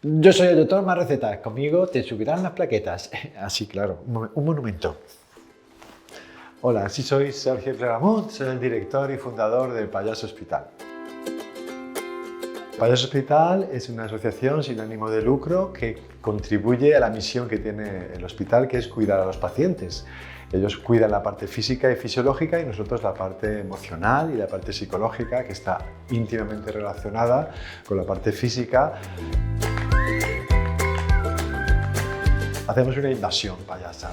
Yo soy el doctor Más Recetas. Conmigo te subirán las plaquetas. Así, claro, un monumento. Hola, sí soy Sergio Claramunt, soy el director y fundador de Payaso Hospital. Payaso Hospital es una asociación sin ánimo de lucro que contribuye a la misión que tiene el hospital, que es cuidar a los pacientes. Ellos cuidan la parte física y fisiológica y nosotros la parte emocional y la parte psicológica, que está íntimamente relacionada con la parte física. Hacemos una invasión payasa,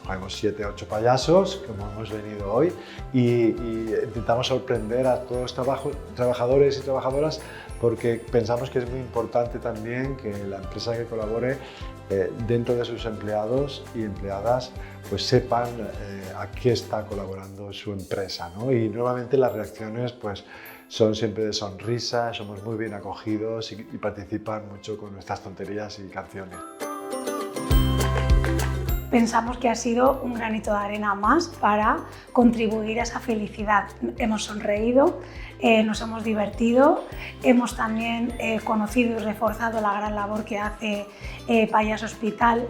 cogemos 7 o 8 payasos, como hemos venido hoy, y intentamos sorprender a todos los trabajadores y trabajadoras, porque pensamos que es muy importante también que la empresa que colabore dentro de sus empleados y empleadas pues sepan a qué está colaborando su empresa, ¿no? Y nuevamente las reacciones pues son siempre de sonrisa, somos muy bien acogidos y participan mucho con nuestras tonterías y canciones. Pensamos que ha sido un granito de arena más para contribuir a esa felicidad. Hemos sonreído, nos hemos divertido, hemos también conocido y reforzado la gran labor que hace Payaso Hospital.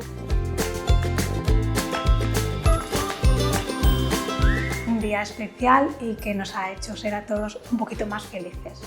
Un día especial y que nos ha hecho ser a todos un poquito más felices.